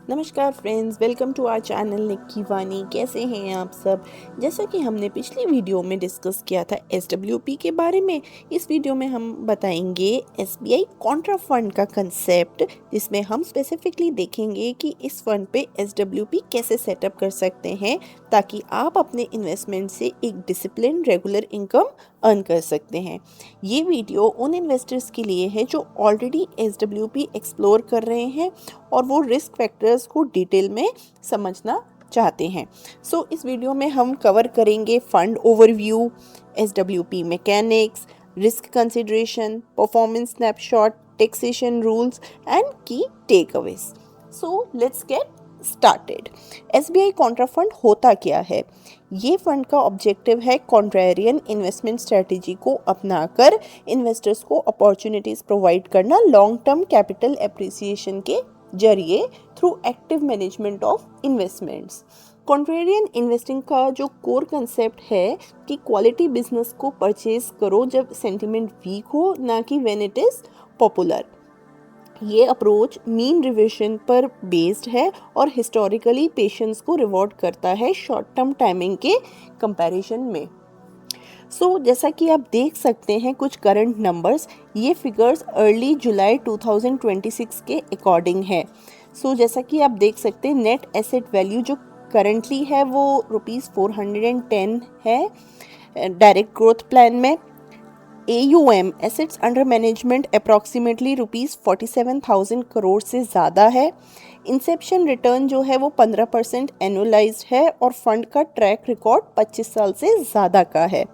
नमस्कार friends, welcome to our channel Nikki Wani. कैसे हैं आप सब। जैसा कि हमने पिछली वीडियो में डिस्कस किया था एसडब्ल्यूपी के बारे में, इस वीडियो में हम बताएंगे एसबीआई कॉन्ट्रा फंड का कंसेप्ट, जिसमें हम स्पेसिफिकली देखेंगे कि इस फंड पे एसडब्ल्यूपी कैसे सेटअप कर सकते हैं ताकि आप अपने इन्वेस्टमेंट से एक डिसिप्लिन रेगुलर इनकम अर्न कर सकते हैं। ये वीडियो उन इन्वेस्टर्स के लिए है जो ऑलरेडी एसडब्ल्यूपी एक्सप्लोर कर रहे हैं और वो रिस्क फैक्टर्स को डिटेल में समझना चाहते हैं। इस वीडियो में हम कवर करेंगे fund overview, SWP mechanics, risk consideration, performance snapshot, taxation rules and key takeaways. Let's get started. SBI contra fund होता क्या है? ये फंड का ऑब्जेक्टिव है कॉन्ट्रेरियन इन्वेस्टमेंट स्ट्रेटेजी को अपनाकर इन्वेस्टर्स को अपॉर्चुनिटीज प्रोवाइड करना लॉन्ग टर्म कैपिटल एप्रिसिएशन के जरिए through active management of investments. Contrarian investing का जो कोर कंसेप्ट है कि क्वालिटी बिजनेस को परचेज करो जब सेंटिमेंट वीक हो, ना कि व्हेन इट इज पॉपुलर। ये अप्रोच मीन रिविजन पर बेस्ड है और हिस्टोरिकली पेशेंस को रिवॉर्ड करता है शॉर्ट टर्म टाइमिंग के कंपैरिजन में। जैसा कि आप देख सकते हैं कुछ करंट नंबर्स, ये फिगर्स अर्ली जुलाई 2026 के अकॉर्डिंग है। जैसा कि आप देख सकते हैं नेट एसेट वैल्यू जो करंटली है वो ₹410 है डायरेक्ट ग्रोथ प्लान में। AUM assets under management approximately ₹47,000 crore से ज़्यादा है। इंसेप्शन रिटर्न जो है वो 15% एनुअलाइज्ड है और फंड का ट्रैक रिकॉर्ड 25 साल से ज़्यादा का है।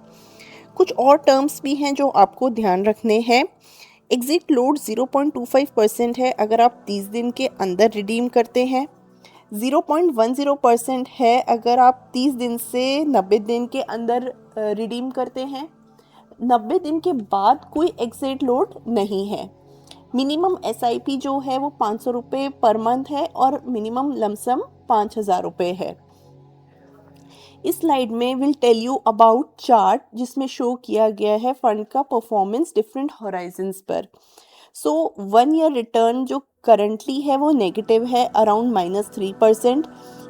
कुछ और टर्म्स भी हैं जो आपको ध्यान रखने हैं। एग्जिट लोड 0.25% है अगर आप 30 दिन के अंदर रिडीम करते हैं। 0.10% है अगर आप 30 दिन से 90 दिन के अंदर रिडीम करते हैं। 90 दिन के बाद कोई एग्जिट लोड नहीं है। मिनिमम एसआईपी जो है वो ₹500 पर मंथ है और मिनिमम लमसम ₹5,000 है। इस स्लाइड में will tell you about chart जिसमें शो किया गया है फंड का परफॉर्मेंस डिफरेंट होराइजन्स पर। 1 ईयर रिटर्न जो करंटली है वो नेगेटिव है अराउंड -3%,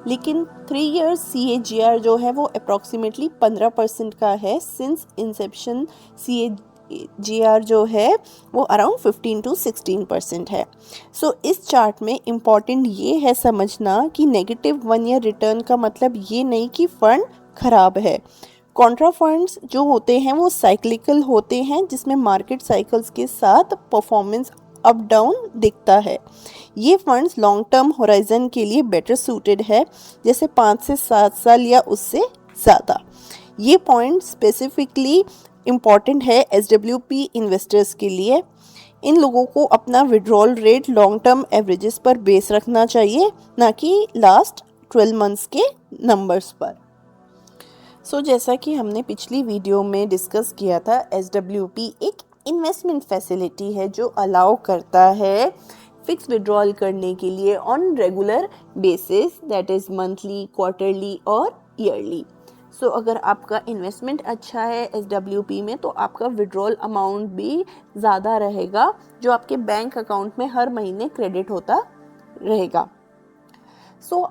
लेकिन 3 ईयर CAGR जो है वो अप्रॉक्सीमेटली 15% का है सिंस इंसेप्शन। CAGR जो है वो अराउंड 15 to 16% है। इस चार्ट में इम्पॉर्टेंट ये है समझना कि नेगेटिव 1 ईयर रिटर्न का मतलब ये नहीं कि फंड खराब है। कॉन्ट्रा फंड्स जो होते हैं वो साइक्लिकल होते हैं जिसमें मार्केट साइकिल्स के साथ परफॉर्मेंस अप डाउन दिखता है। ये फंड्स लॉन्ग टर्म होराइजन के लिए बेटर सूटेड है, जैसे 5 से 7 साल या उससे ज़्यादा। ये पॉइंट स्पेसिफिकली इम्पॉर्टेंट है एसडब्ल्यूपी इन्वेस्टर्स के लिए। इन लोगों को अपना withdrawal rate long term averages पर बेस रखना चाहिए, ना कि लास्ट 12 मंथ्स के नंबर्स पर। जैसा कि हमने पिछली वीडियो में डिस्कस किया था, एसडब्ल्यूपी एक इन्वेस्टमेंट फैसिलिटी है जो अलाउ करता है फिक्स विड्रॉल करने के लिए on regular basis, that is monthly, quarterly और ईयरली। अगर आपका इन्वेस्टमेंट अच्छा है एसडब्ल्यूपी में तो आपका विड्रॉल अमाउंट भी ज़्यादा रहेगा जो आपके बैंक अकाउंट में हर महीने क्रेडिट होता रहेगा।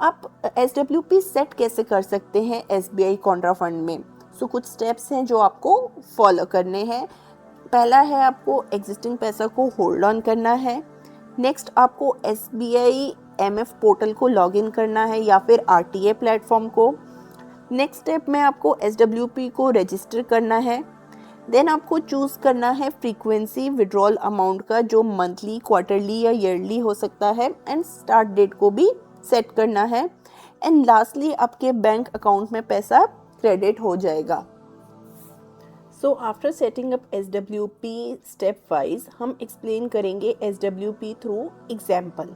आप एसडब्ल्यूपी सेट कैसे कर सकते हैं एसबीआई कॉन्ट्रा फंड में? कुछ स्टेप्स हैं जो आपको फॉलो करने हैं। पहला है आपको एग्जिस्टिंग पैसा को होल्ड ऑन करना है। नेक्स्ट आपको एसबीआई एमएफ पोर्टल को लॉगिन करना है या फिर आरटीए प्लेटफॉर्म को। नेक्स्ट स्टेप में आपको एसडब्ल्यूपी को रजिस्टर करना है। देन आपको चूज़ करना है फ्रीक्वेंसी विड्रॉल अमाउंट का जो मंथली, क्वार्टरली या ईयरली हो सकता है, एंड स्टार्ट डेट को भी सेट करना है। एंड लास्टली आपके बैंक अकाउंट में पैसा क्रेडिट हो जाएगा। After setting up SWP step wise हम एक्सप्लेन करेंगे एसडब्ल्यूपी थ्रू एग्जाम्पल।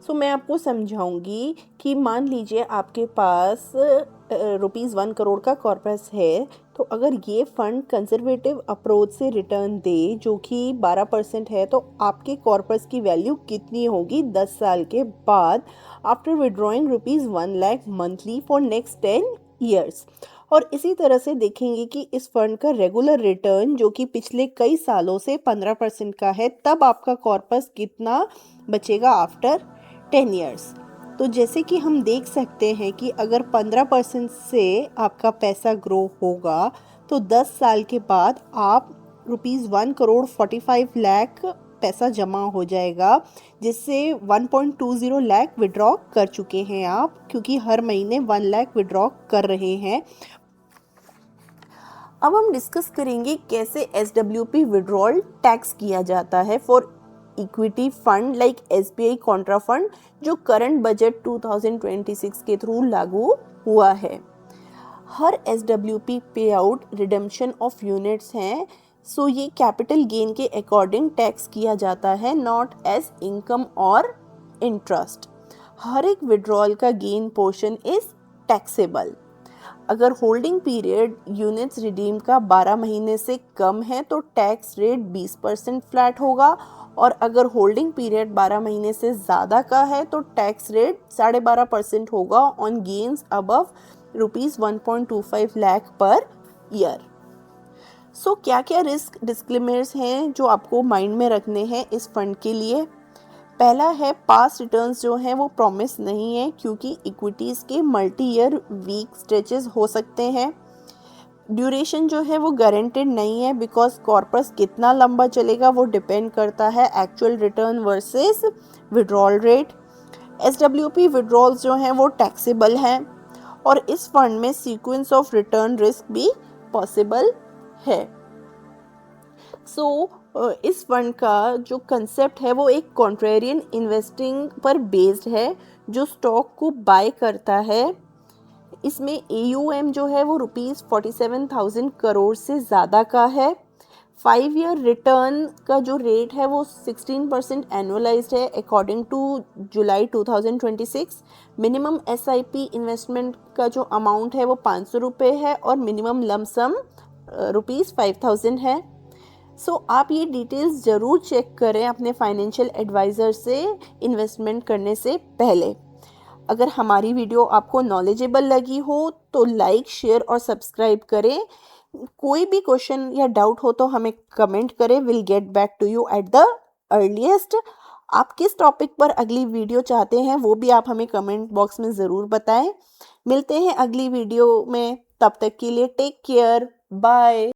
मैं आपको समझाऊंगी कि मान लीजिए आपके पास ₹1 करोड़ का कॉर्पस है, तो अगर ये फंड कंजर्वेटिव अप्रोच से रिटर्न दे जो कि 12% है, तो आपके कॉर्पस की वैल्यू कितनी होगी 10 साल के बाद after withdrawing ₹1 lakh monthly for next 10 years. और इसी तरह से देखेंगे कि इस फंड का रेगुलर रिटर्न जो कि पिछले कई सालों से 15% का है, तब आपका कॉर्पस कितना बचेगा आफ्टर 10 ईयर्स। तो जैसे कि हम देख सकते हैं कि अगर 15% से आपका पैसा ग्रो होगा तो 10 साल के बाद आप ₹1,45,00,000 पैसा जमा हो जाएगा, जिससे 1.20 लाख विड्रॉ कर चुके हैं आप, क्योंकि हर महीने 1 लाख विड्रॉ कर रहे हैं। अब हम डिस्कस करेंगे कैसे SWP विड्रॉल टैक्स किया जाता है for equity fund like SBI Contra fund, जो करंट बजट 2026 के थ्रू लागू हुआ है। हर SWP पे आउट रिडेम्पशन ऑफ यूनिट्स हैं, सो ये कैपिटल गेन के अकॉर्डिंग टैक्स किया जाता है, नॉट एज इनकम और इंटरेस्ट। हर एक विड्रॉल का गेन पोर्शन इज टैक्सेबल। अगर होल्डिंग पीरियड यूनिट्स रिडीम का 12 महीने से कम है तो टैक्स रेट 20% फ्लैट होगा, और अगर होल्डिंग पीरियड 12 महीने से ज़्यादा का है तो टैक्स रेट 12.5% होगा on gains above ₹1.25 lakh per year. सो क्या क्या रिस्क डिस्क्लेमर्स हैं जो आपको माइंड में रखने हैं इस फंड के लिए? पहला है, पास रिटर्न्स जो हैं वो प्रॉमिस नहीं है, क्योंकि इक्विटीज़ के मल्टी ईयर वीक स्ट्रेचेस हो सकते हैं। ड्यूरेशन जो है वो गारंटेड नहीं है, बिकॉज कॉर्पस कितना लंबा चलेगा वो डिपेंड करता है actual return versus withdrawal rate. SWP withdrawals जो हैं वो टैक्सेबल हैं, और इस फंड में सीक्वेंस ऑफ रिटर्न रिस्क भी पॉसिबल है। इस फंड का जो कंसेप्ट है वो एक कॉन्ट्रेरियन इन्वेस्टिंग पर बेस्ड है, जो स्टॉक को बाय करता है। इसमें AUM जो है वो ₹47,000 करोड़ से ज़्यादा का है। 5 ईयर रिटर्न का जो रेट है वो 16% एनुअलाइज्ड है according to July 2026। Minimum SIP investment का जो अमाउंट है वो ₹500 है, और मिनिमम लमसम ₹5,000 है। आप ये डिटेल्स ज़रूर चेक करें अपने फाइनेंशियल एडवाइज़र से इन्वेस्टमेंट करने से पहले। अगर हमारी वीडियो आपको नॉलेजेबल लगी हो तो लाइक, शेयर और सब्सक्राइब करें। कोई भी क्वेश्चन या डाउट हो तो हमें कमेंट करें, will get back to you at the earliest. आप किस टॉपिक पर अगली वीडियो चाहते हैं वो भी आप हमें कमेंट बॉक्स में ज़रूर बताएं। मिलते हैं अगली वीडियो में, तब तक के लिए टेक केयर, बाय।